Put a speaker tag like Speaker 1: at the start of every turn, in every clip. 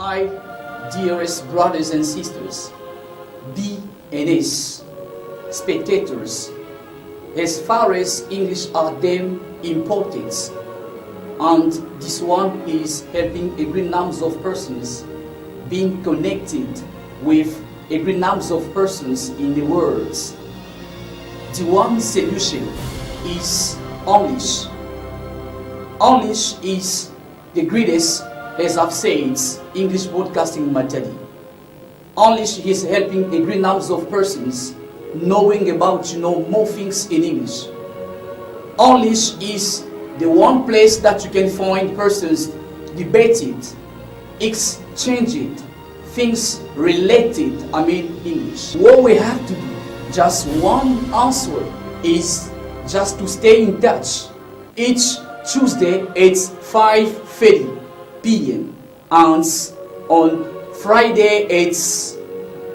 Speaker 1: My dearest brothers and sisters, B&S spectators, as far as English are damn important, and this one is helping a great number of persons being connected with a great number of persons in the world. The one solution is English. English is the greatest, as I've said, English broadcasting MATADI. English is helping a great number of persons knowing about more things in English. English is the one place that you can find persons debated, exchanging things related, English. What we have to do, just one answer, is just to stay in touch. Each Tuesday it's 5:30 p.m. and on Friday it's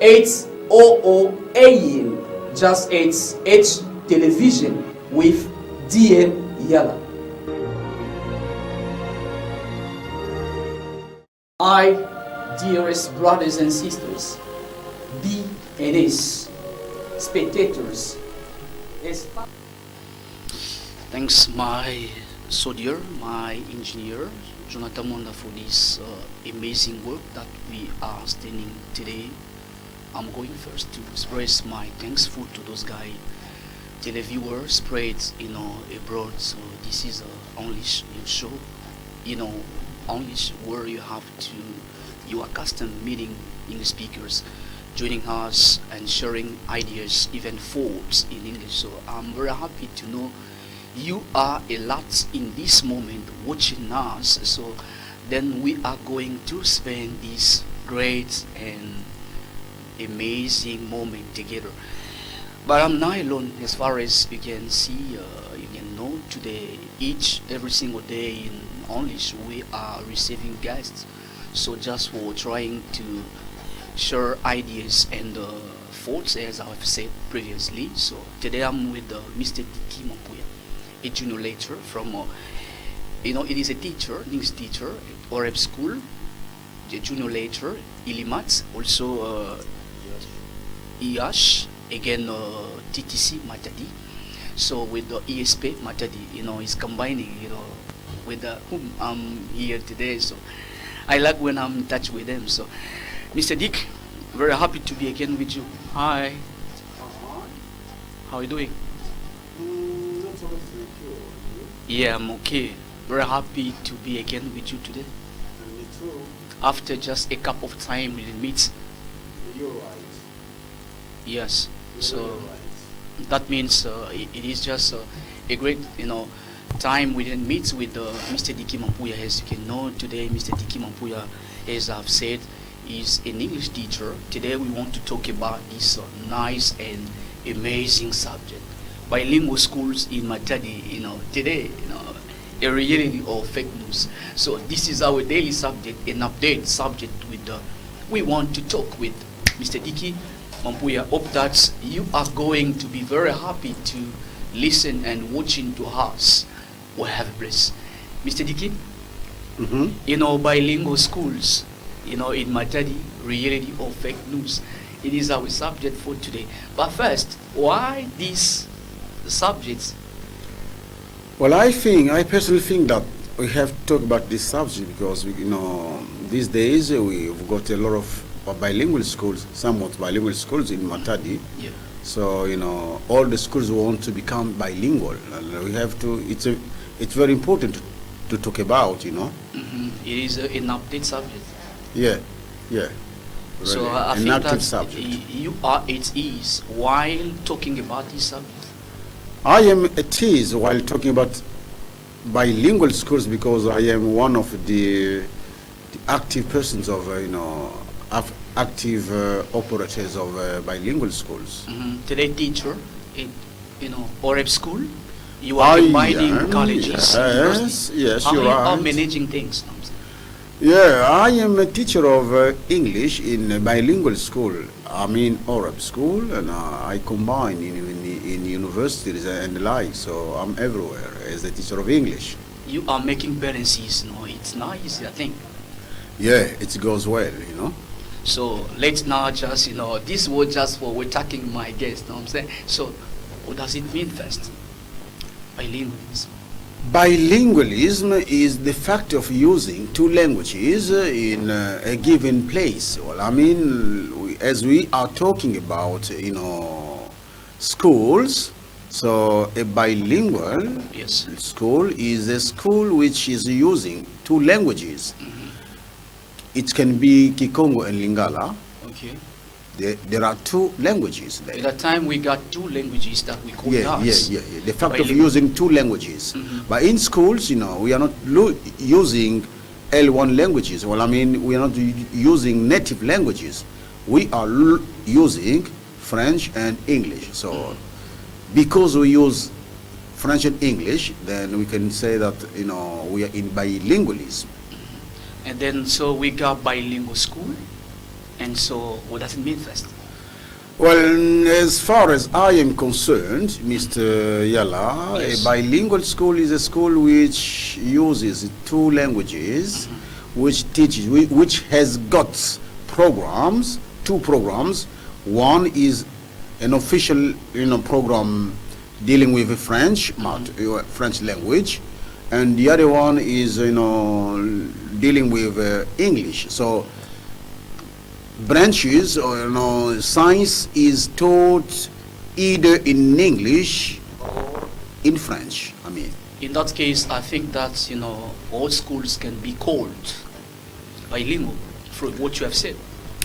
Speaker 1: 8:00 a.m. just it's H television with DM Yala. I, dearest brothers and sisters, B&S spectators,
Speaker 2: thanks my soldier, my engineer, Jonathan Monda, for this amazing work that we are standing today. I'm going first to express my thankful to those guys, televiewers spread abroad. So this is English show, English where you are accustomed meeting English speakers, joining us and sharing ideas, even thoughts in English. So I'm very happy to know you are a lot in this moment watching us. So then we are going to spend this great and amazing moment together. But I'm not alone, as far as you can see, you can know today, every single day in English we are receiving guests. So just for trying to share ideas and thoughts, as I've said previously. So today I'm with Mr. Diki Mampuya, a junior lecturer from it is a teacher, English teacher at Oreb School, the junior lecturer, Ilimat, also IASH, again TTC Matadi. So with the ESP Matadi, is combining, with whom I'm here today. So I like when I'm in touch with them. So Mr. Dick, very happy to be again with you. Hi. How are you doing? Yeah, I'm okay. Very happy to be again with you today.
Speaker 3: And me too.
Speaker 2: After just a couple of time we didn't meet.
Speaker 3: You're right.
Speaker 2: Yes. So
Speaker 3: right.
Speaker 2: that means it is just a great, time we didn't meet with Mr. Diki Mampuya. As you can know today, Mr. Diki Mampuya, as I've said, is an English teacher. Today we want to talk about this nice and amazing subject, bilingual schools in Matadi. Today, a reality or fake news. So this is our daily subject, an update subject with we want to talk with Mr. Diki Mampuya. Hope that you are going to be very happy to listen and watching to us. We have a place, Mr. Diki. Bilingual schools, in Matadi, reality or fake news. It is our subject for today. But first, why these subjects?
Speaker 3: Well, I personally think that we have to talk about this subject because these days we've got a lot of bilingual schools, somewhat bilingual schools in Matadi.
Speaker 2: Yeah.
Speaker 3: So all the schools want to become bilingual, and we have to. It's very important to talk about. It
Speaker 2: is an update subject.
Speaker 3: Yeah. Really.
Speaker 2: So I
Speaker 3: an
Speaker 2: think
Speaker 3: active
Speaker 2: that
Speaker 3: subject.
Speaker 2: you are at ease while talking about this subject.
Speaker 3: I am at ease while talking about bilingual schools because I am one of the active persons of active operators of bilingual schools.
Speaker 2: Today, teacher in Oreb School, you are combining colleges.
Speaker 3: Yes,
Speaker 2: How
Speaker 3: you
Speaker 2: you
Speaker 3: are.
Speaker 2: are managing things?
Speaker 3: Yeah, I am a teacher of English in a bilingual school. I'm in Oreb School, and I combine in universities and the like. So I'm everywhere as a teacher of English.
Speaker 2: You are making balances. It's nice, I think.
Speaker 3: Yeah, it goes well, you know.
Speaker 2: So let's now just, this was just for we're talking my guest, know what I'm saying? So what does it mean first? Bilingualism.
Speaker 3: Bilingualism is the fact of using two languages in a given place. Well, I mean, as we are talking about, schools, so a bilingual
Speaker 2: Yes.
Speaker 3: school is a school which is using two languages. It can be Kikongo and Lingala.
Speaker 2: Okay.
Speaker 3: There are two languages there.
Speaker 2: At that time, we got two languages that we call
Speaker 3: Yeah.
Speaker 2: us.
Speaker 3: The fact of
Speaker 2: Bilingual.
Speaker 3: using two languages.
Speaker 2: Mhm.
Speaker 3: But in schools, we are not using L1 languages. Well, I mean, we are not using native languages. We are using French and English. So, because we use French and English, then we can say that, we are in bilingualism.
Speaker 2: And then, so we got bilingual school. And so, what does it mean first?
Speaker 3: Well, as far as I am concerned, Mr. Yala,
Speaker 2: Yes.
Speaker 3: a bilingual school is a school which uses two languages, which teaches, which has got programs, two programs. One is an official, program dealing with the French, French language, and the other one is, dealing with English. So branches or science is taught either in English or in French. I mean,
Speaker 2: In that case, I think that, all schools can be called bilingual from what you have said.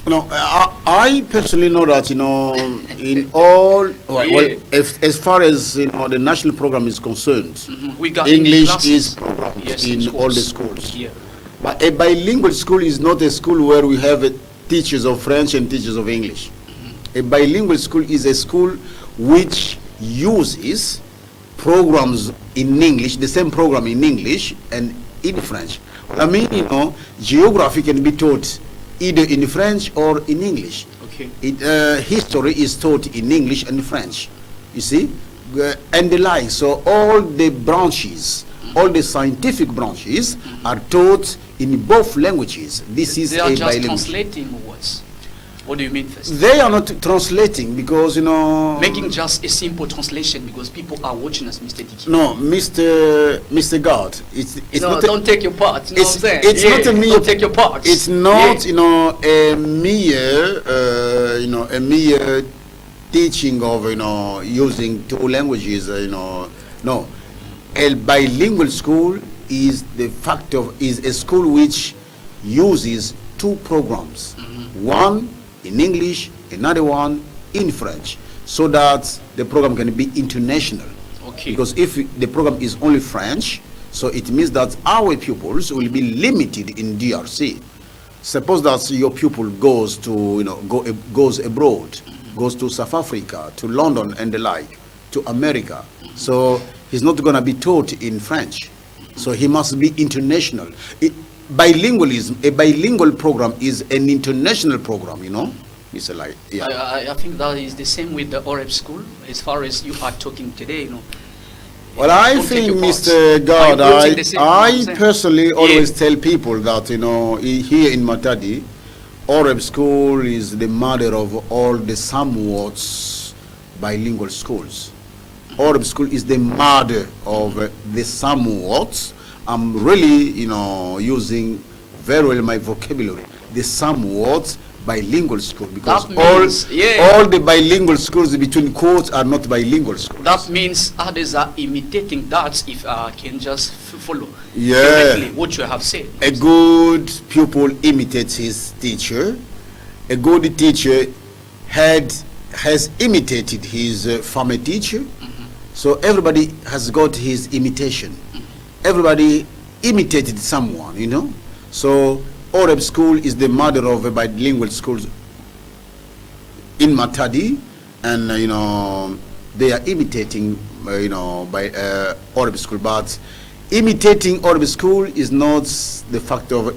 Speaker 3: I personally know that in all well, as far as the national program is concerned,
Speaker 2: We got
Speaker 3: English
Speaker 2: classes.
Speaker 3: is programmed
Speaker 2: Yes,
Speaker 3: in
Speaker 2: schools.
Speaker 3: all the schools.
Speaker 2: Yeah.
Speaker 3: But a bilingual school is not a school where we have teachers of French and teachers of English. A bilingual school is a school which uses programs in English, the same program in English and in French. I mean, geography can be taught either in French or in English.
Speaker 2: Okay.
Speaker 3: History is taught in English and French, you see, and the like. So all the branches, all the scientific branches are taught in both languages. This is
Speaker 2: They are
Speaker 3: a
Speaker 2: just
Speaker 3: bilingual.
Speaker 2: translating words. What do you mean first?
Speaker 3: They are not translating because
Speaker 2: Making just a simple translation because people are watching us, Mr. Diki.
Speaker 3: No, Mr. God, it's not.
Speaker 2: Don't take your part. You know what I'm saying?
Speaker 3: It's not a mere.
Speaker 2: Don't take your part.
Speaker 3: It's not,
Speaker 2: Yeah.
Speaker 3: a mere, a mere teaching of, using two languages, No, a bilingual school is is a school which uses two programs, one in English, another one in French, so that the program can be international.
Speaker 2: Okay.
Speaker 3: Because if the program is only French, so it means that our pupils will be limited in DRC. Suppose that your pupil goes to, goes abroad, goes to South Africa, to London and the like, to America. So he's not going to be taught in French. So he must be international. Bilingualism, a bilingual program is an international program, Mr. Lai. Yeah.
Speaker 2: I think that is the same with the Arab school. As far as you are talking today,
Speaker 3: Well, I
Speaker 2: Don't take
Speaker 3: think,
Speaker 2: your part.
Speaker 3: Mr. God,
Speaker 2: Are you putting the same-
Speaker 3: I personally always
Speaker 2: Yeah.
Speaker 3: tell people that, here in Matadi, Arab school is the mother of all the somewhat bilingual schools. Arab school is the mother of the somewhat. I'm really, using very well my vocabulary. The somewhat bilingual school, because
Speaker 2: That means,
Speaker 3: all the bilingual schools between quotes are not bilingual schools.
Speaker 2: that means others are imitating that. If I can just follow
Speaker 3: Yeah.
Speaker 2: what you have said.
Speaker 3: A good pupil imitates his teacher. A good teacher has imitated his former teacher. So everybody has got his imitation. Everybody imitated someone, So Arab school is the mother of bilingual schools in Matadi, and they are imitating, by Arab school. But imitating Arab school is not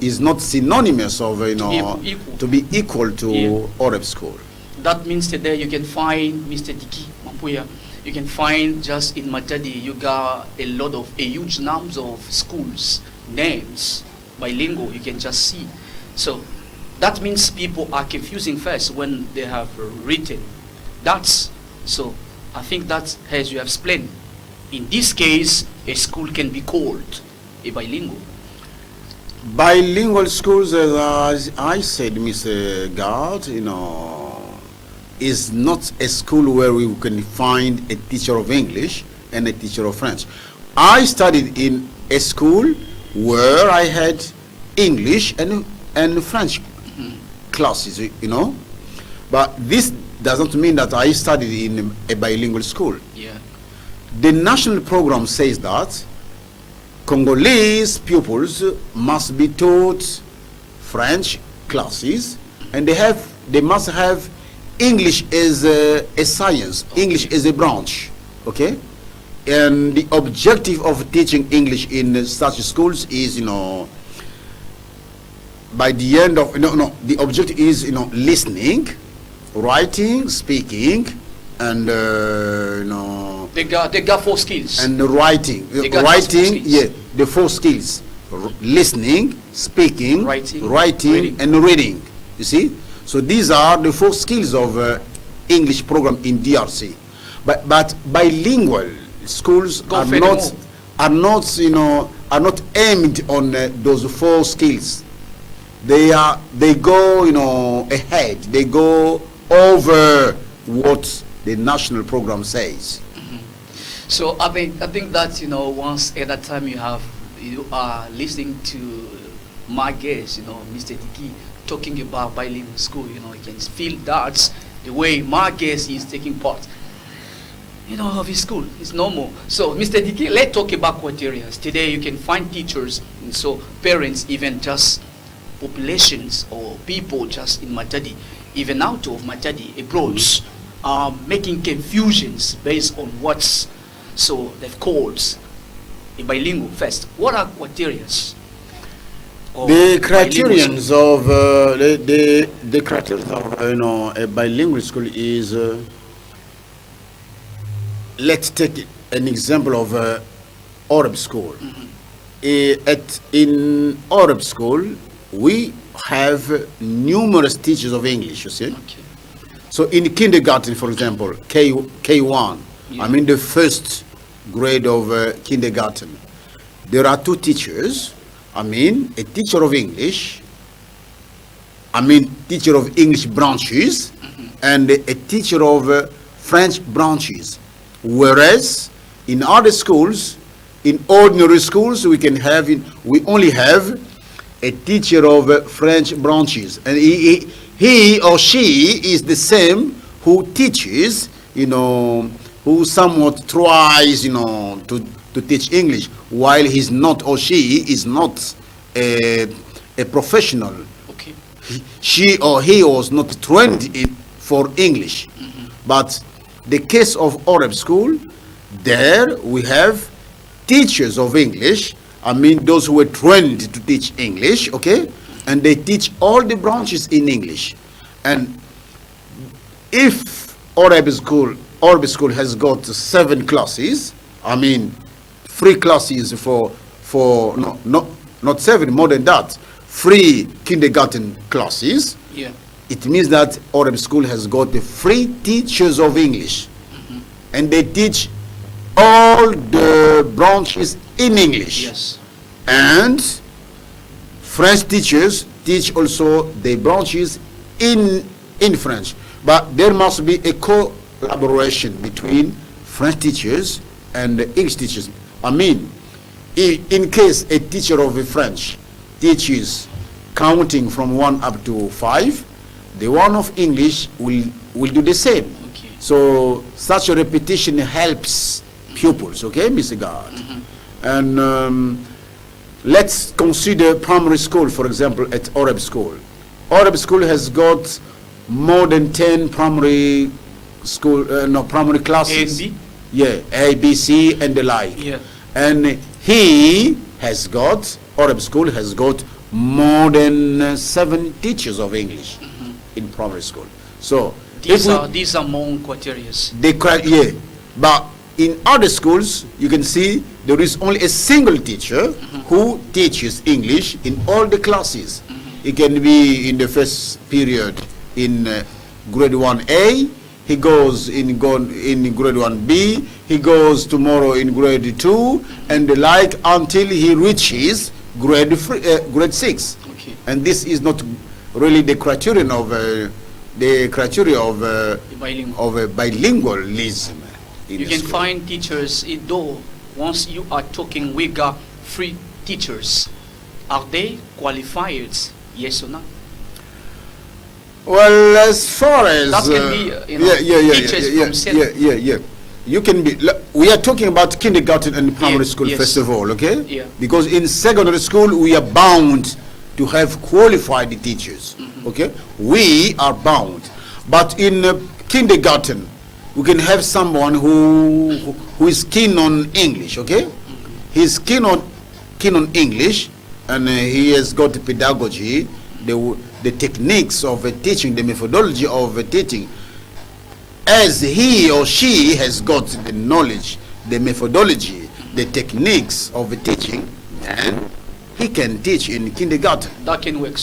Speaker 3: is not synonymous of
Speaker 2: equal.
Speaker 3: to be equal to
Speaker 2: Yeah.
Speaker 3: Arab school.
Speaker 2: That means today you can find Mr. Diki Mampuya. You can find just in Matadi, you got a huge numbers of schools, names, bilingual. You can just see So that means people are confusing first when they have written. That's so. I think that, as you have explained, in this case, a school can be called a bilingual.
Speaker 3: Bilingual schools, as I said, Mr. God, is not a school where we can find a teacher of English and a teacher of French. I studied in a school where I had English and French classes, but this doesn't mean that I studied in a bilingual school.
Speaker 2: Yeah.
Speaker 3: The national program says that Congolese pupils must be taught French classes, and they must have English as a science,
Speaker 2: Okay.
Speaker 3: English as a branch, okay? And the objective of teaching English in such schools is, by the end of, the objective is, listening, writing, speaking, and,
Speaker 2: They got 4 skills.
Speaker 3: and writing.
Speaker 2: They got
Speaker 3: Writing,
Speaker 2: those 4 skills.
Speaker 3: the 4 skills. Listening, speaking,
Speaker 2: Writing,
Speaker 3: writing, and reading. You see? So these are the 4 skills of English program in DRC. But bilingual schools
Speaker 2: Go
Speaker 3: are
Speaker 2: further
Speaker 3: not
Speaker 2: more.
Speaker 3: are not aimed on those 4 skills. They go ahead. They go over what the national program says.
Speaker 2: So I think that once at that time you are listening to my guest, Mr. Diki, talking about bilingual school, you can feel that the way my guest is taking part, of his school. It's normal. So Mr. Diki, let's talk about criteria. Today you can find teachers, and so parents, even just populations or people just in Matadi, even out of Matadi, abroad, are making confusions based on what's so they've called a bilingual first. What are criteria?
Speaker 3: The criterions of the criterion of a bilingual school is let's take an example of Arab school. In Arab school, we have numerous teachers of English. You see,
Speaker 2: Okay.
Speaker 3: so in kindergarten, for example, K1,
Speaker 2: Yeah.
Speaker 3: I mean the first grade of kindergarten, there are 2 teachers. I mean a teacher of English, teacher of English branches, and a teacher of French branches. Whereas in other schools, in ordinary schools, we only have a teacher of French branches, and he or she is the same who teaches, who somewhat tries, to teach English, while he's not or she is not a professional.
Speaker 2: Okay.
Speaker 3: She or he was not trained for English. But the case of Arab school, there we have teachers of English, those who were trained to teach English, okay? And they teach all the branches in English. And if Arab school has got 7 classes, 3 classes for not 7, more than that, 3 kindergarten classes,
Speaker 2: Yeah.
Speaker 3: it means that Arab school has got the 3 teachers of English, and they teach all the branches in English.
Speaker 2: Yes.
Speaker 3: And French teachers teach also the branches in French. But there must be a collaboration between French teachers and English teachers. In case a teacher of French teaches counting from 1 up to 5, the one of English will do the same.
Speaker 2: Okay.
Speaker 3: So such a repetition helps pupils, okay, Mr. God? And let's consider primary school, for example, at Arab school. Arab school has got more than 10 primary school, primary classes.
Speaker 2: A, B?
Speaker 3: Yeah, A, B, C, and the like.
Speaker 2: Yeah.
Speaker 3: And Arab school has got more than 7 teachers of English in primary school. So
Speaker 2: These are more criteria.
Speaker 3: yeah, but in other schools, you can see there is only a single teacher who teaches English in all the classes. He can be in the first period in grade 1A. He goes in grade 1B. He goes tomorrow in grade 2, and the like until he reaches grade 6.
Speaker 2: Okay.
Speaker 3: And this is not really the criterion of bilingualism.
Speaker 2: You can find teachers, though once you are talking, we got free teachers. Are they qualified? Yes or not?
Speaker 3: Well, as far as
Speaker 2: that can be, teachers from
Speaker 3: you can be. We are talking about kindergarten and primary school
Speaker 2: yes.
Speaker 3: first of all, okay?
Speaker 2: Yeah.
Speaker 3: Because in secondary school we are bound to have qualified teachers, okay? We are bound, but in kindergarten we can have someone who is keen on English, okay? He's keen on English, and he has got pedagogy, the techniques of teaching, the methodology of teaching. As he or she has got the knowledge, the methodology, the techniques of teaching, and he can teach in kindergarten.
Speaker 2: That can work.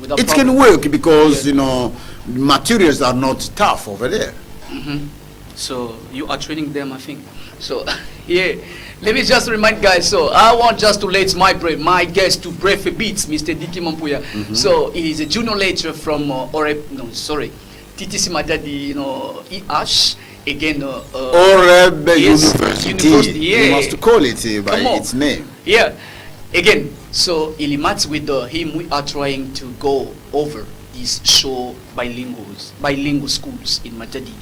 Speaker 3: It can work because materials are not tough over there.
Speaker 2: So you are training them, I think. So yeah, let me just remind guys. So I want just to let my guest to brief a bit, Mr. Diki Mampuya. So he is a junior lecturer from TTC MATADI, EH, again,
Speaker 3: Oreb University.
Speaker 2: Yeah.
Speaker 3: You must call it by its name.
Speaker 2: Yeah, again, so Ilimat with him, we are trying to go over these show bilingual schools in MATADI,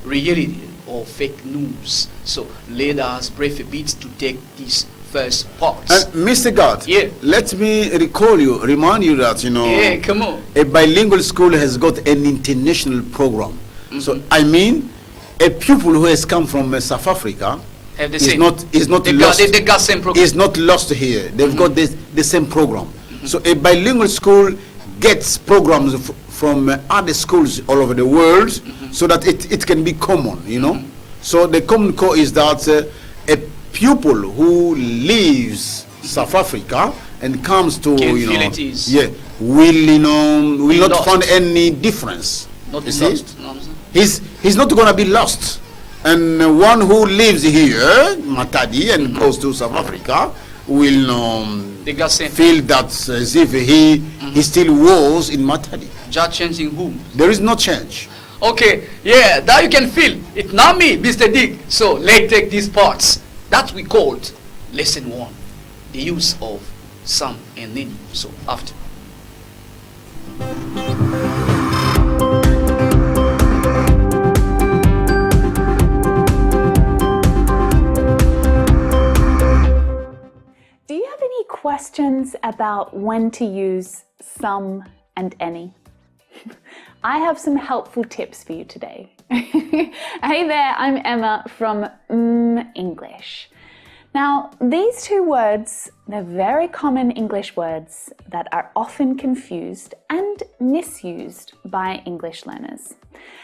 Speaker 2: reality or fake news. So let us brief a bit to take this first part.
Speaker 3: Mr. God, let me remind you that,
Speaker 2: come on.
Speaker 3: A bilingual school has got an international program. So, I mean, a pupil who has come from South Africa is not lost.
Speaker 2: They got same program.
Speaker 3: Is not lost here. They've got the same program. So, a bilingual school gets programs from other schools all over the world, so that it can be common, So, the common core is that a pupil who leaves South Africa and comes to will not find any difference.
Speaker 2: Not lost.
Speaker 3: He's not going to be lost. And one who lives here, Matadi, and goes to South Africa will feel that as if he still was in Matadi.
Speaker 2: Just changing whom?
Speaker 3: There is no change.
Speaker 2: Okay, yeah, that you can feel. It's not me, Mr. Dick. So let's take these parts that we called lesson 1, the use of some and any. So after.
Speaker 4: Do you have any questions about when to use some and any? I have some helpful tips for you today. Hey there, I'm Emma from English. Now, these two words, they're very common English words that are often confused and misused by English learners.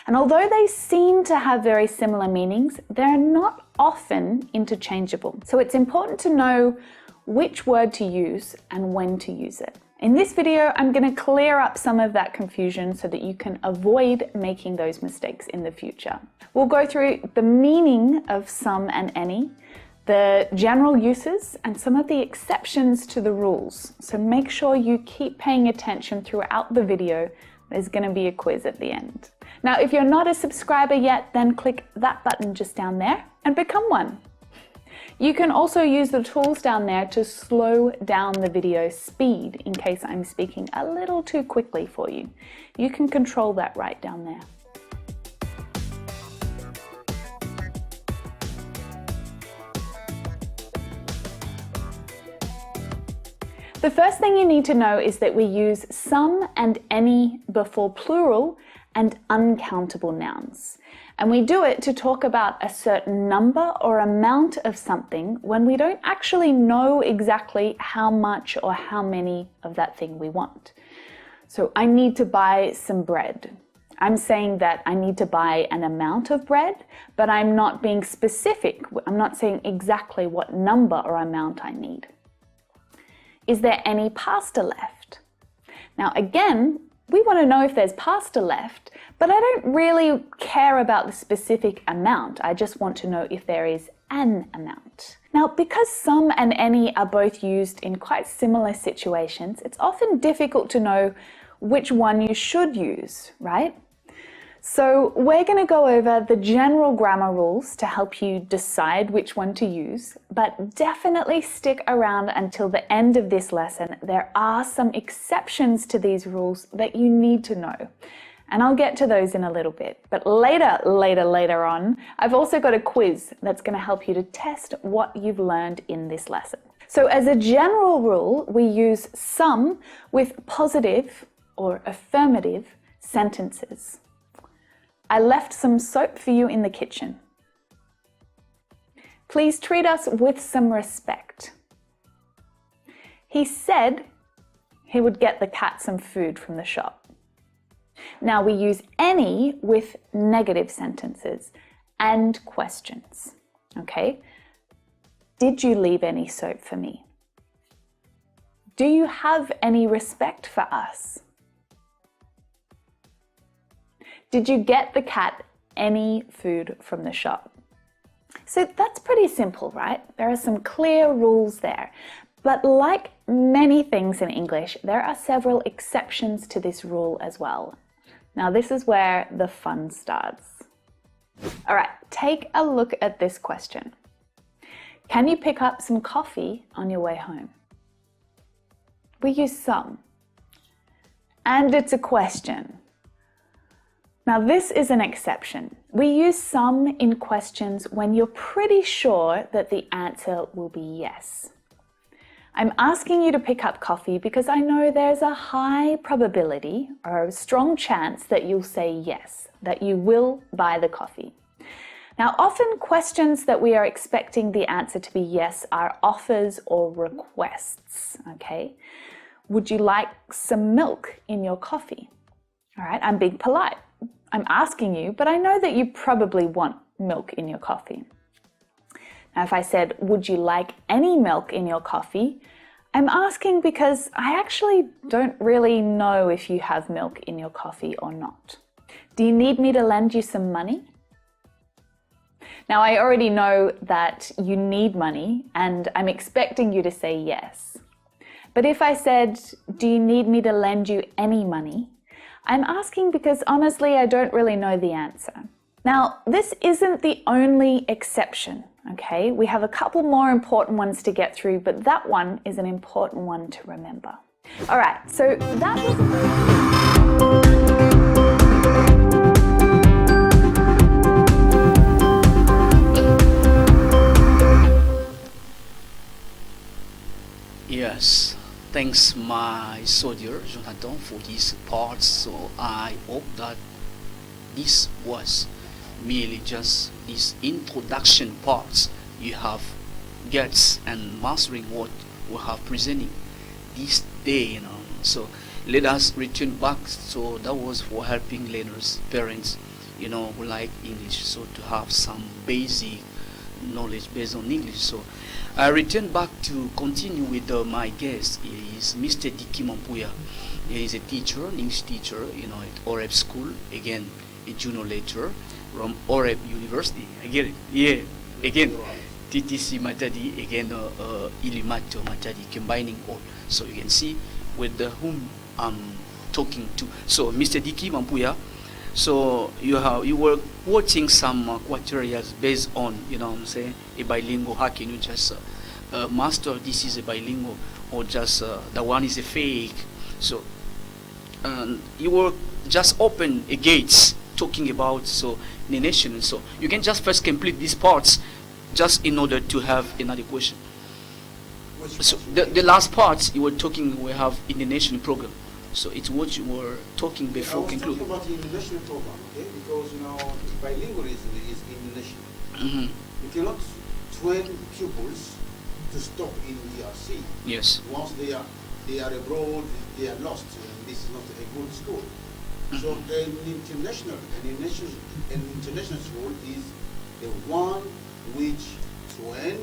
Speaker 4: And although they seem to have very similar meanings, they're not often interchangeable. So it's important to know which word to use and when to use it. In this video, I'm going to clear up some of that confusion so that you can avoid making those mistakes in the future. We'll go through the meaning of some and any, the general uses, and some of the exceptions to the rules. So make sure you keep paying attention throughout the video. There's going to be a quiz at the end. Now, if you're not a subscriber yet, then click that button just down there and become one. You can also use the tools down there to slow down the video speed in case I'm speaking a little too quickly for you. You can control that right down there. The first thing you need to know is that we use some and any before plural and uncountable nouns. And we do it to talk about a certain number or amount of something when we don't actually know exactly how much or how many of that thing we want. So I need to buy some bread. I'm saying that I need to buy an amount of bread, but I'm not being specific. I'm not saying exactly what number or amount I need. Is there any pasta left? Now again, we want to know if there's pasta left, but I don't really care about the specific amount. I just want to know if there is an amount. Now, because some and any are both used in quite similar situations, it's often difficult to know which one you should use, right? So we're going to go over the general grammar rules to help you decide which one to use, but definitely stick around until the end of this lesson. There are some exceptions to these rules that you need to know, and I'll get to those in a little bit. But later on, I've also got a quiz that's going to help you to test what you've learned in this lesson. So as a general rule, we use some with positive or affirmative sentences. I left some soap for you in the kitchen. Please treat us with some respect. He said he would get the cat some food from the shop. Now we use any with negative sentences and questions. Okay? Did you leave any soap for me? Do you have any respect for us? Did you get the cat any food from the shop? So that's pretty simple, right? There are some clear rules there. But like many things in English, there are several exceptions to this rule as well. Now this is where the fun starts. All right, take a look at this question. Can you pick up some coffee on your way home? We use some. And it's a question. Now this is an exception. We use some in questions when you're pretty sure that the answer will be yes. I'm asking you to pick up coffee because I know there's a high probability or a strong chance that you'll say yes, that you will buy the coffee. Now often questions that we are expecting the answer to be yes are offers or requests, okay? Would you like some milk in your coffee? All right, I'm being polite. I'm asking you, but I know that you probably want milk in your coffee. Now, if I said, would you like any milk in your coffee? I'm asking because I actually don't really know if you have milk in your coffee or not. Do you need me to lend you some money? Now, I already know that you need money and I'm expecting you to say yes. But if I said, do you need me to lend you any money? I'm asking because honestly, I don't really know the answer. Now, this isn't the only exception, okay? We have a couple more important ones to get through, but that one is an important one to remember. All right, so that was...
Speaker 2: Yes, thanks my soldier Jonathan for this part. So I hope that this was merely just this introduction parts you have gets and mastering what we have presenting this day, So let us return back. So that was for helping learners, parents, who like English, so to have some basic knowledge based on English. So I return back to continue with my guest. He is Mr. Diki Mampuya. He is a teacher, an English teacher, at OREP school. Again, a junior lecturer from OREP University. Again, yeah, again, TTC Matadi, again, Ilimato Matadi, combining all. So you can see with whom I'm talking to. So Mr. Diki Mampuya, so you were quoting some criteria based on, a bilingual. How can you just master this is a bilingual or just the one is a fake? So you were just open a gates talking about the nation. So you can just first complete these parts just in order to have another question. So the last part you were talking, we have in the nation program. So it's what you were talking before concluding.
Speaker 3: I was talking about the international program, okay? Because bilingualism is international. You cannot train pupils to stop in DRC.
Speaker 2: Yes.
Speaker 3: Once they are abroad, they are lost, and this is not a good school. So an international school is the one which train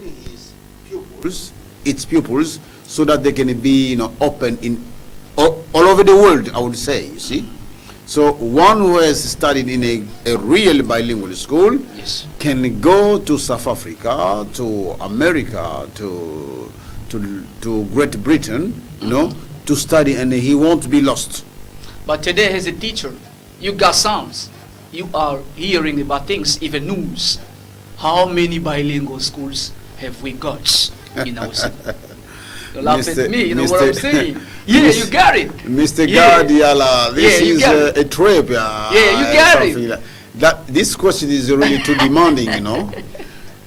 Speaker 3: its pupils, so that they can be open in all over the world, I would say, you see. So one who has studied in a real bilingual school
Speaker 2: Yes.
Speaker 3: can go to South Africa, to America, to Great Britain, you know, to study, and he won't be lost.
Speaker 2: But today, as a teacher, you got sounds. You are hearing about things, even news. How many bilingual schools have we got in our city? You laugh at me, you know what I'm saying? Yeah, you got it.
Speaker 3: Mr.
Speaker 2: Yeah.
Speaker 3: Guardiola, this
Speaker 2: Yeah, you
Speaker 3: is
Speaker 2: got it.
Speaker 3: a trip.
Speaker 2: Yeah, you got it.
Speaker 3: something like that. This question is really too demanding, you know.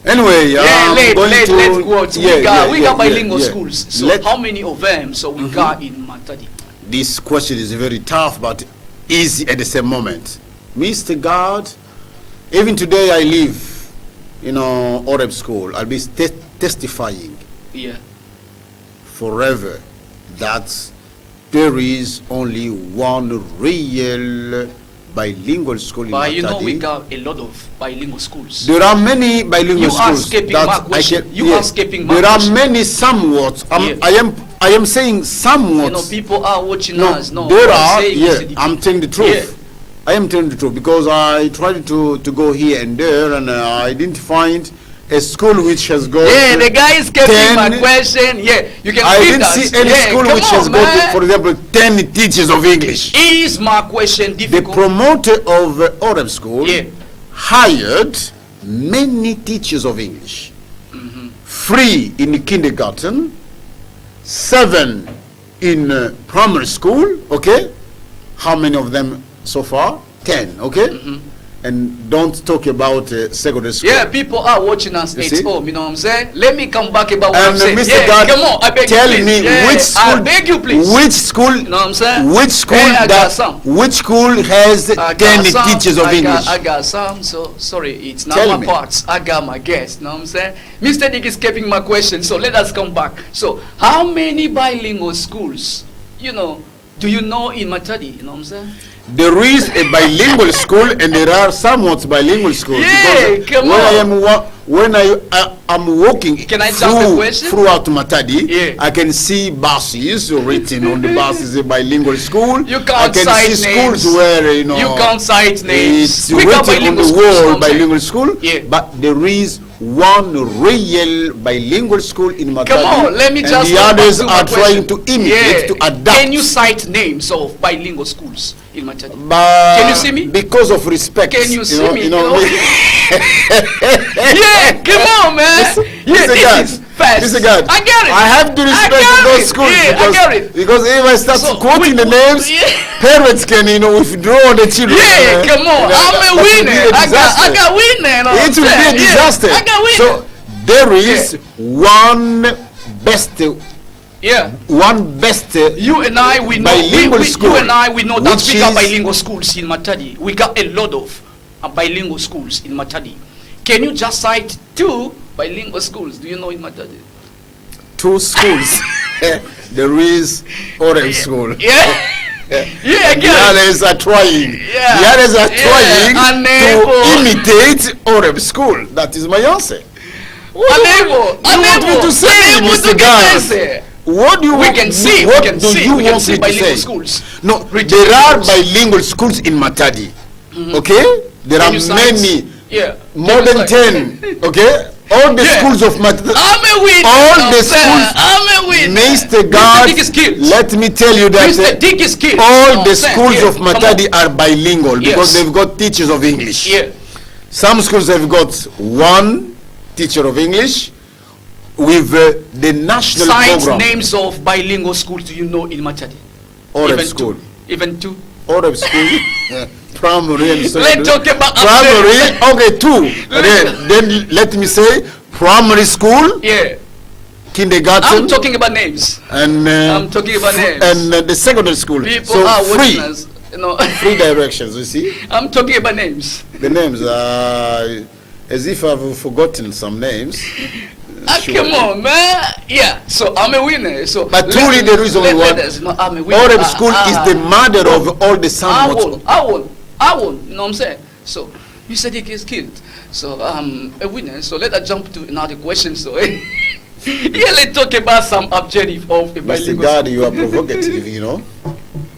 Speaker 3: Anyway,
Speaker 2: Yeah,
Speaker 3: I'm going
Speaker 2: let's
Speaker 3: to-
Speaker 2: go. So
Speaker 3: yeah,
Speaker 2: we
Speaker 3: yeah,
Speaker 2: got bilingual
Speaker 3: yeah.
Speaker 2: schools. So
Speaker 3: Let-
Speaker 2: how many of them? So we got in Matadi.
Speaker 3: This question is very tough, but easy at the same moment. Mr. God, even today I live, you know, Oreb school. I'll be testifying
Speaker 2: Yeah.
Speaker 3: forever that there is only one real bilingual school in
Speaker 2: But you know
Speaker 3: Matadi.
Speaker 2: we got a lot of bilingual schools.
Speaker 3: There are many bilingual
Speaker 2: You are
Speaker 3: schools
Speaker 2: skipping
Speaker 3: that
Speaker 2: my
Speaker 3: I
Speaker 2: question.
Speaker 3: can.
Speaker 2: You are skipping my
Speaker 3: There are
Speaker 2: question.
Speaker 3: many somewhat.
Speaker 2: Yeah.
Speaker 3: I am saying somewhat.
Speaker 2: You know, people are watching
Speaker 3: No,
Speaker 2: us. No,
Speaker 3: there
Speaker 2: what I'm
Speaker 3: are.
Speaker 2: saying
Speaker 3: Yeah,
Speaker 2: is the-
Speaker 3: I'm telling the truth.
Speaker 2: Yeah.
Speaker 3: I am telling the truth because I tried to go here and there, and I didn't find a school which has got.
Speaker 2: Yeah, the guy is skipping my
Speaker 3: 10
Speaker 2: question. Yeah, you can
Speaker 3: I
Speaker 2: skip
Speaker 3: didn't
Speaker 2: that.
Speaker 3: see any
Speaker 2: Yeah,
Speaker 3: school
Speaker 2: come
Speaker 3: which has
Speaker 2: on,
Speaker 3: got,
Speaker 2: man.
Speaker 3: for example, 10 teachers of English.
Speaker 2: Is my question
Speaker 3: The
Speaker 2: difficult?
Speaker 3: promoter of Oreb school
Speaker 2: Yeah.
Speaker 3: hired many teachers of English. 3 in the kindergarten, 7 in primary school, okay? How many of them so far? 10, okay? And don't talk about secondary school.
Speaker 2: Yeah, people are watching us
Speaker 3: You
Speaker 2: at
Speaker 3: see?
Speaker 2: home, you know what I'm saying? Let me come back about what
Speaker 3: And
Speaker 2: I'm saying.
Speaker 3: Mr.
Speaker 2: Yeah,
Speaker 3: God,
Speaker 2: come on, I beg
Speaker 3: tell
Speaker 2: you, please.
Speaker 3: me
Speaker 2: Yeah,
Speaker 3: which school,
Speaker 2: I beg you, please.
Speaker 3: which school,
Speaker 2: You know what I'm saying?
Speaker 3: which school
Speaker 2: Hey, I got some.
Speaker 3: which school has
Speaker 2: I
Speaker 3: 10
Speaker 2: got some,
Speaker 3: teachers of English?
Speaker 2: I got some, so sorry, it's not
Speaker 3: Tell
Speaker 2: my
Speaker 3: me.
Speaker 2: parts. I got my guess, you know what I'm saying? Mr. Dick is keeping my question, so let us come back. So, how many bilingual schools, you know, do you know in Matadi, you know what I'm saying?
Speaker 3: There is a bilingual school and there are somewhat bilingual schools.
Speaker 2: Yeah,
Speaker 3: because
Speaker 2: come
Speaker 3: when
Speaker 2: on.
Speaker 3: I am when I'm walking
Speaker 2: Can I jump the question?
Speaker 3: throughout Matadi,
Speaker 2: Yeah.
Speaker 3: I can see buses written on the bus is a bilingual school.
Speaker 2: You
Speaker 3: I
Speaker 2: can't
Speaker 3: can
Speaker 2: cite
Speaker 3: see
Speaker 2: names.
Speaker 3: schools where you know
Speaker 2: You can't cite names.
Speaker 3: it's
Speaker 2: We got
Speaker 3: written on
Speaker 2: bilingual
Speaker 3: the
Speaker 2: schools, you know
Speaker 3: wall
Speaker 2: what I'm saying?
Speaker 3: bilingual school.
Speaker 2: Yeah.
Speaker 3: But there is one real bilingual school in Matadi.
Speaker 2: Come on, let me
Speaker 3: and
Speaker 2: just
Speaker 3: the
Speaker 2: go back
Speaker 3: others
Speaker 2: to my
Speaker 3: are trying
Speaker 2: question.
Speaker 3: to imitate, to adapt.
Speaker 2: Can you cite names of bilingual schools in Matadi?
Speaker 3: But
Speaker 2: Can you see me?
Speaker 3: Because of respect.
Speaker 2: Can you see
Speaker 3: know,
Speaker 2: me?
Speaker 3: You know,
Speaker 2: Yeah, come on, man. Yeah,
Speaker 3: Mr. God,
Speaker 2: this is fast.
Speaker 3: Mr. God,
Speaker 2: I get it.
Speaker 3: I have to respect
Speaker 2: get
Speaker 3: those
Speaker 2: it.
Speaker 3: schools
Speaker 2: Yeah,
Speaker 3: because,
Speaker 2: I get it.
Speaker 3: because if I start
Speaker 2: So,
Speaker 3: quoting the
Speaker 2: we-
Speaker 3: names,
Speaker 2: yeah.
Speaker 3: parents can, you know, withdraw the children.
Speaker 2: Yeah, come on. I'm
Speaker 3: that
Speaker 2: a
Speaker 3: will be
Speaker 2: winner. I
Speaker 3: disaster.
Speaker 2: got winner. you know what
Speaker 3: It
Speaker 2: I'm
Speaker 3: will be a
Speaker 2: saying? Yeah,
Speaker 3: disaster.
Speaker 2: I got winner.
Speaker 3: So there is one best,
Speaker 2: Yeah.
Speaker 3: you
Speaker 2: You and I, we know.
Speaker 3: bilingual school,
Speaker 2: You and I, we know that
Speaker 3: which
Speaker 2: we got
Speaker 3: is-
Speaker 2: bilingual schools in Matadi. We got a lot of bilingual schools in Matadi. Can you just cite 2 bilingual schools? Do you know in Matadi?
Speaker 3: 2 schools. There is Orange School.
Speaker 2: Yeah. Yeah, I
Speaker 3: The
Speaker 2: get it.
Speaker 3: others are trying.
Speaker 2: Yeah.
Speaker 3: The others are
Speaker 2: Yeah,
Speaker 3: trying
Speaker 2: unable.
Speaker 3: to imitate Oreb School. That is my answer.
Speaker 2: Unable.
Speaker 3: You want me to say,
Speaker 2: Unable
Speaker 3: Mr.
Speaker 2: to
Speaker 3: Gans?
Speaker 2: say.
Speaker 3: What do you
Speaker 2: We
Speaker 3: want?
Speaker 2: can see.
Speaker 3: What
Speaker 2: We can
Speaker 3: do
Speaker 2: see.
Speaker 3: you
Speaker 2: We can
Speaker 3: want
Speaker 2: see
Speaker 3: me to
Speaker 2: bilingual
Speaker 3: say?
Speaker 2: schools.
Speaker 3: No,
Speaker 2: Regional
Speaker 3: there are
Speaker 2: schools.
Speaker 3: bilingual schools in Matadi. Okay, there
Speaker 2: Can
Speaker 3: are
Speaker 2: you cite?
Speaker 3: many,
Speaker 2: Yeah.
Speaker 3: more
Speaker 2: Can you
Speaker 3: than
Speaker 2: cite?
Speaker 3: 10. Okay, all the
Speaker 2: Yeah.
Speaker 3: schools of Matadi.
Speaker 2: I'm a winner.
Speaker 3: All
Speaker 2: I'm
Speaker 3: the
Speaker 2: saying.
Speaker 3: schools,
Speaker 2: I'm a winner.
Speaker 3: Mr. God,
Speaker 2: Dick is killed.
Speaker 3: let me tell you that
Speaker 2: Mr. Dick is killed.
Speaker 3: all
Speaker 2: No,
Speaker 3: the
Speaker 2: I'm saying,
Speaker 3: schools
Speaker 2: yeah,
Speaker 3: of
Speaker 2: come on.
Speaker 3: Matadi are bilingual because
Speaker 2: Yes.
Speaker 3: they've got teachers of English.
Speaker 2: Yeah.
Speaker 3: Some schools have got one teacher of English with the national
Speaker 2: Cite
Speaker 3: program.
Speaker 2: names of bilingual schools do you know in Matadi?
Speaker 3: Oreb
Speaker 2: Even
Speaker 3: School.
Speaker 2: 2. Even 2.
Speaker 3: Oreb School. Primary and secondary.
Speaker 2: Let's talk about
Speaker 3: primary. Okay, 2.
Speaker 2: Let's-
Speaker 3: Then let me say primary school,
Speaker 2: Yeah.
Speaker 3: kindergarten,
Speaker 2: I'm talking about names.
Speaker 3: and
Speaker 2: I'm talking about names.
Speaker 3: and the secondary school.
Speaker 2: People
Speaker 3: so
Speaker 2: are
Speaker 3: free,
Speaker 2: watching us. You know.
Speaker 3: 3 directions. You see
Speaker 2: I'm talking about names.
Speaker 3: the names. As if I've forgotten some names. Sure.
Speaker 2: Come on, man. Yeah. So I'm a winner. So.
Speaker 3: But truly there is only one.
Speaker 2: us know I'm a winner.
Speaker 3: Oreb School is the mother of all the
Speaker 2: I
Speaker 3: somewhat.
Speaker 2: won. You know what I'm saying? So you said he is killed. So I'm a winner. So let us jump to another question. So yeah, let's talk about some objective of a
Speaker 3: Mr.
Speaker 2: bilingual.
Speaker 3: God, you are provocative, you know.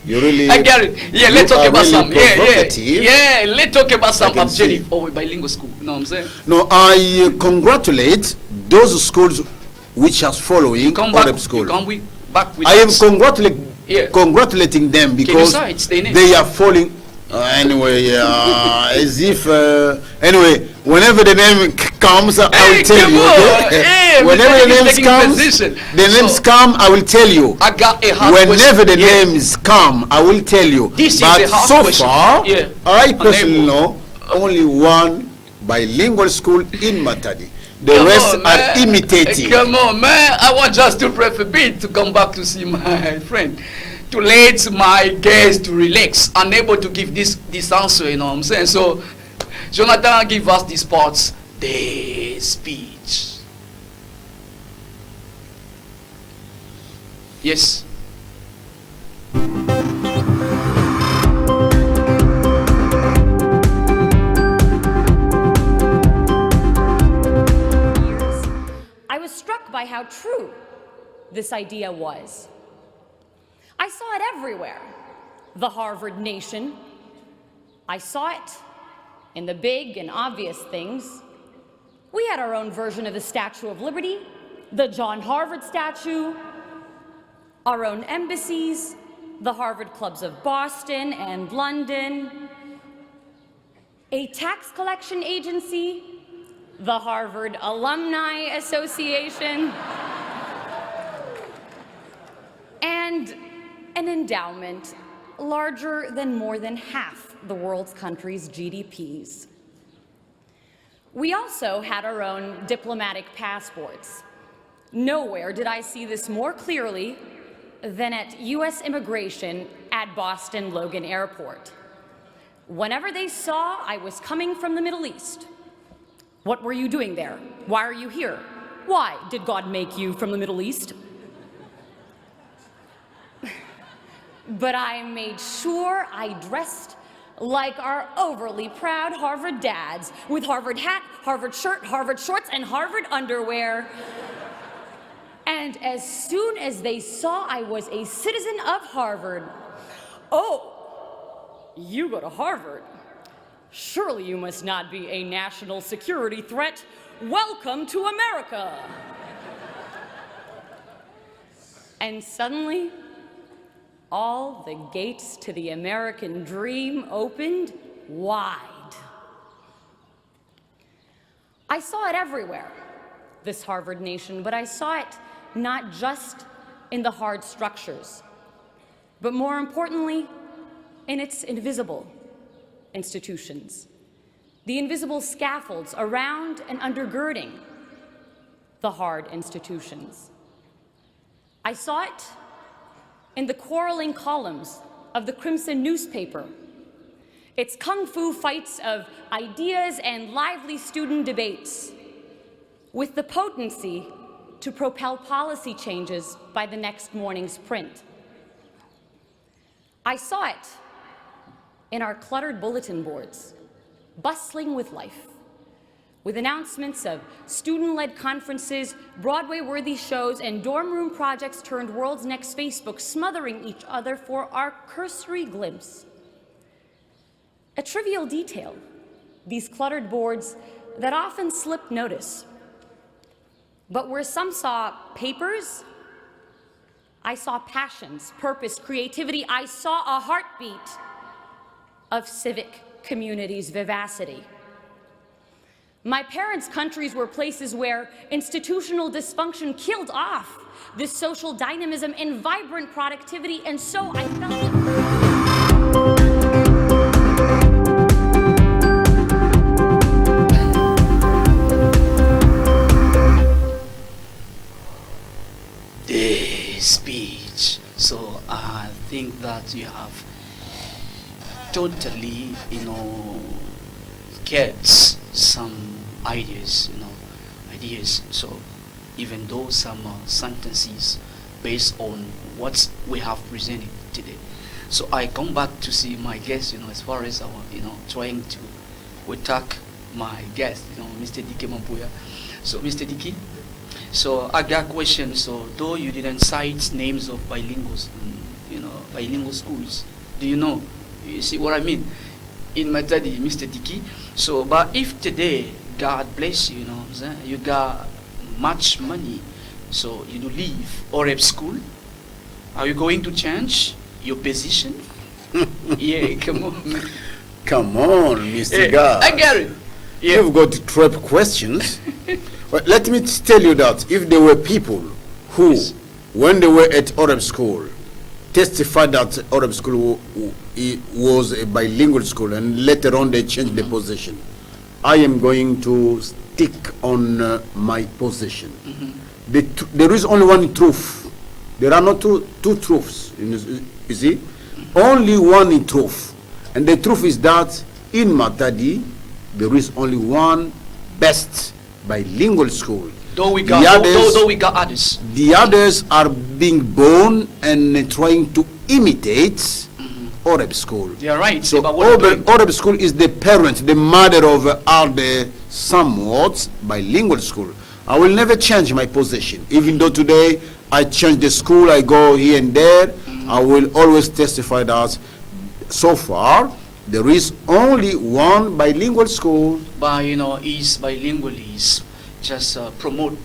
Speaker 3: You really.
Speaker 2: I get it. Yeah, let's talk about
Speaker 3: really
Speaker 2: some.
Speaker 3: provocative.
Speaker 2: Yeah. Let's talk about some
Speaker 3: can see.
Speaker 2: objective or bilingual school. You know what I'm saying?
Speaker 3: No, I congratulate those schools which are following
Speaker 2: Come back.
Speaker 3: other school.
Speaker 2: Come back with
Speaker 3: I am
Speaker 2: us.
Speaker 3: congratulating them because they are following. Anyway, as if anyway, whenever the name comes, I will tell you. Okay?
Speaker 2: Hey,
Speaker 3: whenever the names come, I will tell you.
Speaker 2: I got a hard
Speaker 3: Whenever
Speaker 2: question.
Speaker 3: the names come, I will tell you.
Speaker 2: This
Speaker 3: but
Speaker 2: is a hard
Speaker 3: so
Speaker 2: question.
Speaker 3: far,
Speaker 2: Yeah.
Speaker 3: I personally know only one bilingual school in Matadi. The rest are imitating.
Speaker 2: Come on, man. I want just to prep a bit to come back to see my friend. To let my guest to relax, unable to give this answer, you know what I'm saying? So, Jonathan, give us this part, the speech. Yes.
Speaker 5: I was struck by how true this idea was. I saw it everywhere. The Harvard Nation. I saw it in the big and obvious things. We had our own version of the Statue of Liberty, the John Harvard statue, our own embassies, the Harvard clubs of Boston and London, a tax collection agency, the Harvard Alumni Association, and an endowment larger than more than half the world's countries' GDPs. We also had our own diplomatic passports. Nowhere did I see this more clearly than at US Immigration at Boston Logan Airport. Whenever they saw I was coming from the Middle East, what were you doing there? Why are you here? Why did God make you from the Middle East? But I made sure I dressed like our overly proud Harvard dads, with Harvard hat, Harvard shirt, Harvard shorts, and Harvard underwear. And as soon as they saw I was a citizen of Harvard, oh, you go to Harvard? Surely you must not be a national security threat. Welcome to America. And suddenly, all the gates to the American dream opened wide. I saw it everywhere, this Harvard Nation, but I saw it not just in the hard structures, but more importantly, in its invisible institutions, the invisible scaffolds around and undergirding the hard institutions. I saw it in the quarreling columns of the Crimson newspaper, its kung fu fights of ideas and lively student debates, with the potency to propel policy changes by the next morning's print. I saw it in our cluttered bulletin boards, bustling with life, with announcements of student-led conferences, Broadway-worthy shows, and dorm room projects turned world's next Facebook, smothering each other for our cursory glimpse. A trivial detail, these cluttered boards that often slip notice. But where some saw papers, I saw passions, purpose, creativity. I saw a heartbeat of civic community's vivacity. My parents' countries were places where institutional dysfunction killed off this social dynamism and vibrant productivity, and so I felt
Speaker 2: the speech. So I think that you have totally, get some ideas, So even though some sentences based on what we have presented today. So I come back to see my guest, as far as our, trying to attack my guest, Mr. Dike Mampuya. So Mr. Dike, so I got questions. So though you didn't cite names of bilinguals, bilingual schools. Do you know? You see what I mean? In Matadi, Mr. Tiki. So, but if today, God bless you, you know what I'm saying? You got much money, so you do leave Oreb school. Are you going to change your position? Yeah, come on, man.
Speaker 3: Come on, Mr.
Speaker 2: Yeah,
Speaker 3: God.
Speaker 2: I get it. Yeah.
Speaker 3: You've got trap questions. But let me tell you that if there were people who,
Speaker 2: Yes.
Speaker 3: when they were at Arab school, testified that Arab school was a bilingual school and later on they changed the position, I am going to stick on my position. There is only one truth. There are not two truths. You see? Only one truth. And the truth is that in Matadi, there is only one best bilingual school.
Speaker 2: Though we got, though we got others.
Speaker 3: The others are being born and trying to imitate Arab school.
Speaker 2: They are right.
Speaker 3: So
Speaker 2: about what they're doing.
Speaker 3: Arab school is the parent, the mother of all the somewhat bilingual school. I will never change my position. Even though today I change the school, I go here and there, I will always testify that so far there is only one bilingual school.
Speaker 2: But you know, is bilingual is just promote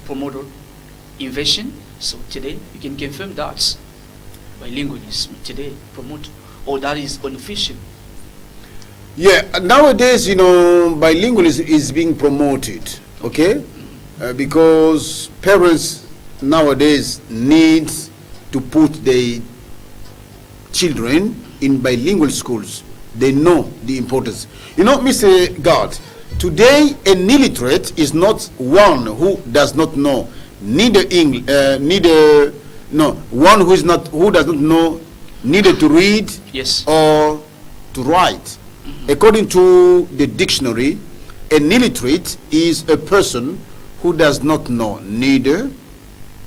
Speaker 2: invention. So today you can confirm that bilingualism today promote, or that is unofficial.
Speaker 3: Yeah, nowadays, you know, bilingualism is being promoted, okay? Because parents nowadays need to put their children in bilingual schools. They know the importance. You know, Mr. God, today an illiterate is not one who does not know neither English, one who does not know neither to read
Speaker 2: Yes.
Speaker 3: or to write. According to the dictionary, an illiterate is a person who does not know neither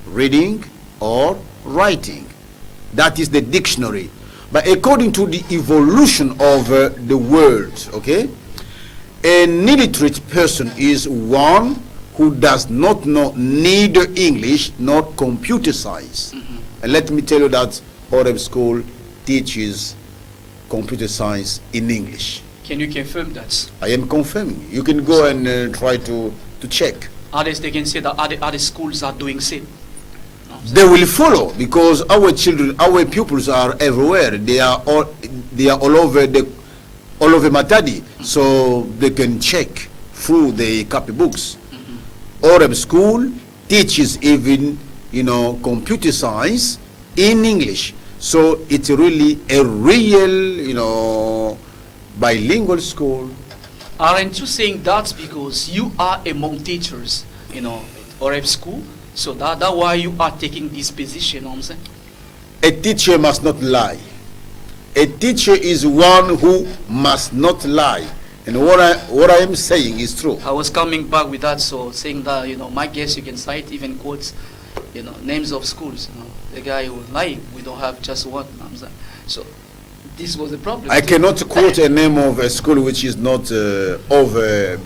Speaker 3: reading or writing. That is the dictionary. But according to the evolution of the world, okay, an illiterate person is one who does not know neither English nor computer science. And let me tell you that Arab school teaches computer science in English.
Speaker 2: Can you confirm that?
Speaker 3: I am confirming. You can go and try to check.
Speaker 2: Others, they can say that other schools are doing same. No,
Speaker 3: They will follow because our children, our pupils are everywhere. They are all over Matadi, so they can check through the copy books. Arab school teaches even, you know, computer science in English. So it's really a real, you know, bilingual school.
Speaker 2: Aren't you saying that because you are among teachers, you know, Arab school? So that's why you are taking this position, you know what I'm saying?
Speaker 3: A teacher must not lie. A teacher is one who must not lie. And what I am saying is true.
Speaker 2: I was coming back with that, so saying that, you know, my guess you can cite even quotes, you know, names of schools. You know, the guy who was lying, we don't have just one, you know what I'm saying? So this was the problem.
Speaker 3: I cannot quote a name of a school which is not over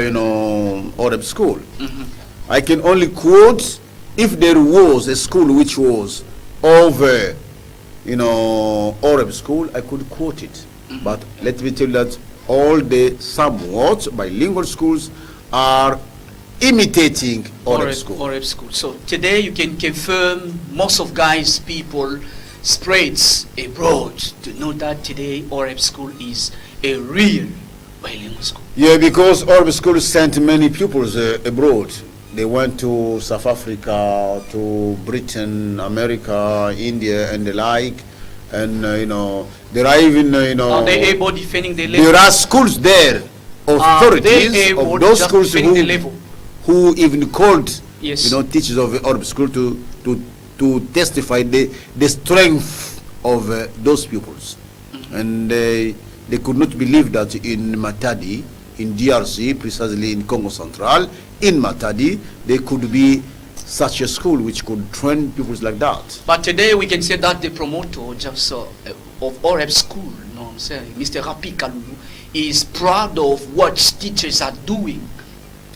Speaker 3: you know, Arab school. I can only quote if there was a school which was over, you know, Arab school, I could quote it. But let me tell you that all the somewhat bilingual schools are imitating Arab school.
Speaker 2: Arab school. So today you can confirm most of guys, people spreads abroad to know that today Arab school is a real bilingual school.
Speaker 3: Yeah, because Arab school sent many pupils abroad. They went to South Africa, to Britain, America, India, and the like. And you know, there are even you know,
Speaker 2: Are they able defending the level?
Speaker 3: there are schools there, authorities
Speaker 2: able
Speaker 3: of those
Speaker 2: just
Speaker 3: schools
Speaker 2: defending the level?
Speaker 3: who even called,
Speaker 2: Yes.
Speaker 3: you know, teachers of Arab school to testify the strength of those pupils. And they could not believe that in Matadi, in DRC, precisely in Congo Central, in Matadi, there could be such a school which could train pupils like that.
Speaker 2: But today we can say that the promoter just of Arab school, you know what I'm saying, Mr. Rapi Kalulu, is proud of what teachers are doing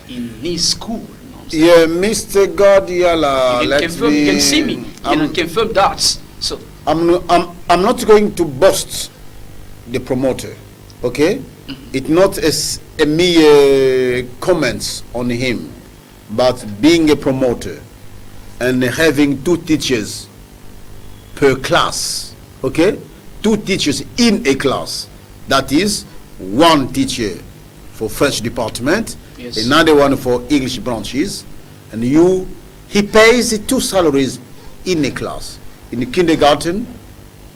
Speaker 2: in his school. You know what I'm saying?
Speaker 3: Yeah, Mr. Guardiola,
Speaker 2: You can confirm, you can see me, you can confirm that. So
Speaker 3: I'm not going to boast the promoter, okay? It's not a mere comments on him, but being a promoter and having 2 teachers per class, okay? 2 teachers in a class, that is 1 teacher for French department,
Speaker 2: Yes.
Speaker 3: another one for English branches, and he pays 2 salaries in a class. In the kindergarten,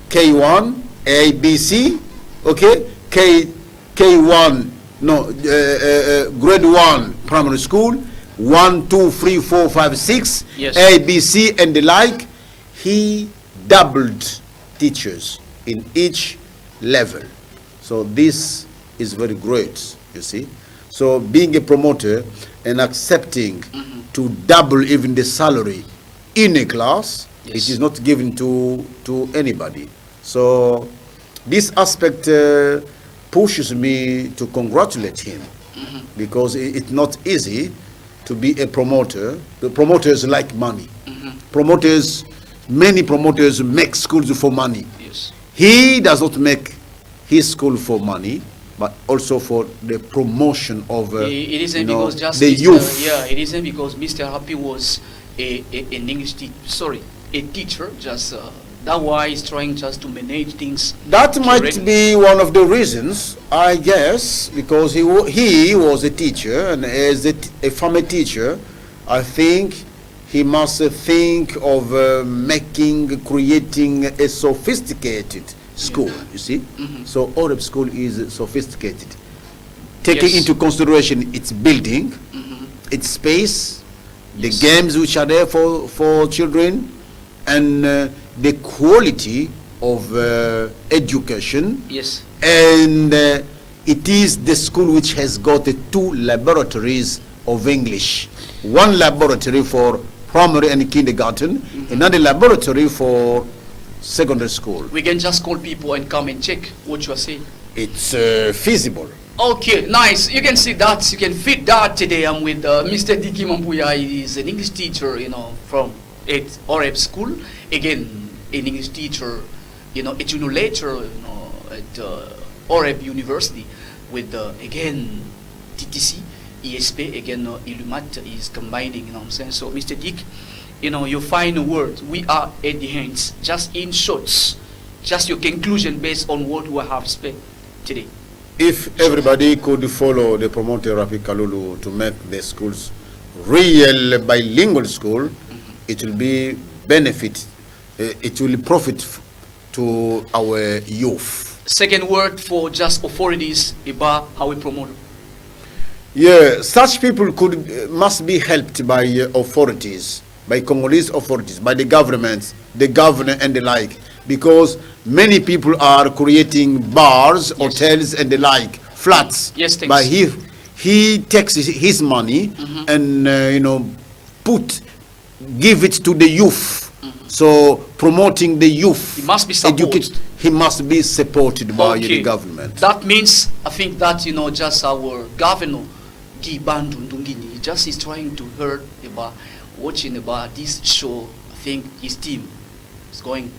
Speaker 3: K1, A, B, C, okay? K1, no, grade 1 primary school, 1, 2, 3, 4, 5, 6,
Speaker 2: Yes.
Speaker 3: A, B, C, and the like. He doubled teachers in each level. So this is very great, you see. So being a promoter and accepting to double even the salary in a class,
Speaker 2: Yes.
Speaker 3: it is not given to anybody. So this aspect pushes me to congratulate him, because it's not easy to be a promoter. The promoters like money. Promoters, many promoters make schools for money.
Speaker 2: Yes.
Speaker 3: He does not make his school for money, but also for the promotion of
Speaker 2: It isn't because just
Speaker 3: the
Speaker 2: Mr.
Speaker 3: youth.
Speaker 2: Yeah, it isn't because Mr. Happy was an English a teacher. Just that why he's trying just to manage things.
Speaker 3: That might
Speaker 2: correctly.
Speaker 3: be one of the reasons, I guess, because he was a teacher, and as a former teacher, I think he must think of creating a sophisticated school, you see. So Oreb School is sophisticated, taking
Speaker 2: Yes.
Speaker 3: into consideration its building, its space, the
Speaker 2: Yes.
Speaker 3: games which are there for children, and the quality of education.
Speaker 2: Yes.
Speaker 3: And it is the school which has got 2 laboratories of English. 1 laboratory for primary and kindergarten, another laboratory for secondary school.
Speaker 2: We can just call people and come and check what you are saying.
Speaker 3: It's feasible.
Speaker 2: Okay, nice. You can see that. You can fit that today. I'm with Mr. Diki Mambuya. He's an English teacher, from Oreb School. Again, an English teacher, a junior lecturer, at Oreb University with, again, TTC, ESP, again, Illumat is combining, you know what I'm saying? So, Mr. Dick, you find a word. We are at the hands. Just in shorts, just your conclusion based on what we have spent today.
Speaker 3: If everybody could follow the promoter Rafi Kalulu to make the schools real bilingual school, it will be benefit, it will profit to our youth.
Speaker 2: Second word for just authorities about how we promote.
Speaker 3: Yeah, such people must be helped by authorities, by Congolese authorities, by the governments, the governor and the like, because many people are creating bars, hotels and the like, flats.
Speaker 2: Yes, thanks.
Speaker 3: But he takes his money and give it to the youth. So promoting the youth,
Speaker 2: He must be supported.
Speaker 3: he must be supported by the government.
Speaker 2: That means, I think that, just our governor, Guy Bandu Ndungini, just is trying to hear about, watching about this show. I think his team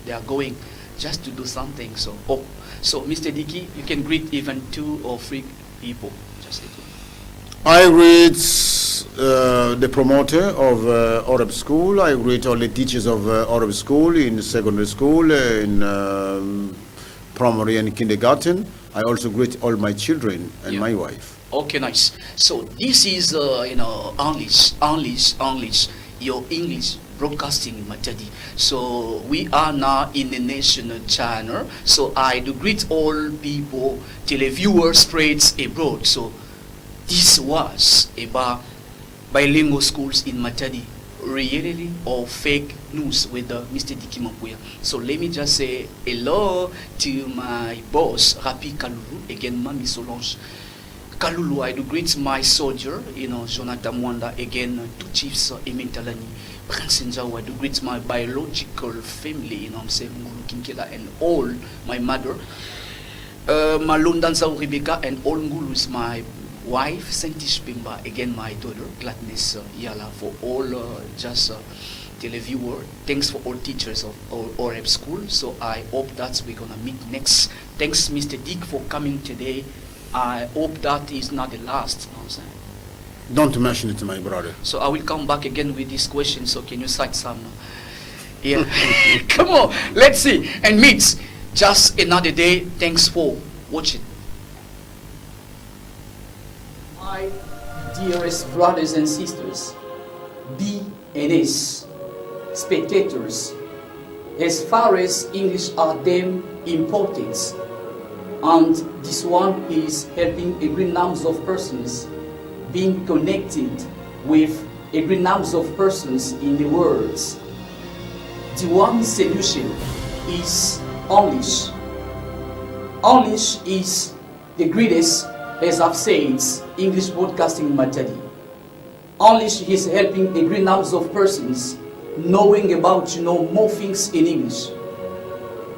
Speaker 2: they are going just to do something. So, Mr. Dicky, you can greet even 2 or 3 people. Just
Speaker 3: I greet the promoter of Oreb School. I greet all the teachers of Oreb School in secondary school, in primary and kindergarten. I also greet all my children and my wife.
Speaker 2: Okay, nice. So this is, English, your English broadcasting in Matadi. So we are now in the national channel. So I do greet all people, televiewers spread abroad. So this was about bilingual schools in Matadi, reality or fake news with Mr. Diki Mambuya. So let me just say hello to my boss, Rapi Kalulu, again, Mami Solange. Kalulu, I do greet my soldier, Jonathan Mwanda, again, 2 chiefs, Emin Talani, Prince Njawa. I do greet my biological family, I'm saying, Ngulu Kinkela, and all my mother, Malonda Nzau Rebecca, and all Ngulu is my wife, Sentish Pimba, again, my daughter, Gladness Yala, for all just televiewer. Thanks for all teachers of OREP school. So I hope that we're gonna meet next. Thanks, Mr. Dick, for coming today. I hope that is not the last. You know what I'm saying?
Speaker 3: Don't mention it, my brother.
Speaker 2: So I will come back again with this question. So can you cite some? Yeah, come on, let's see. And meet just another day. Thanks for watching.
Speaker 1: My dearest brothers and sisters, B and S, spectators, as far as English are them important, and this one is helping a great number of persons being connected with a great number of persons in the world. The one solution is English. English is the greatest, as I've said, English broadcasting in MATADI. English is helping a great number of persons knowing about more things in English.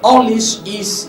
Speaker 1: English is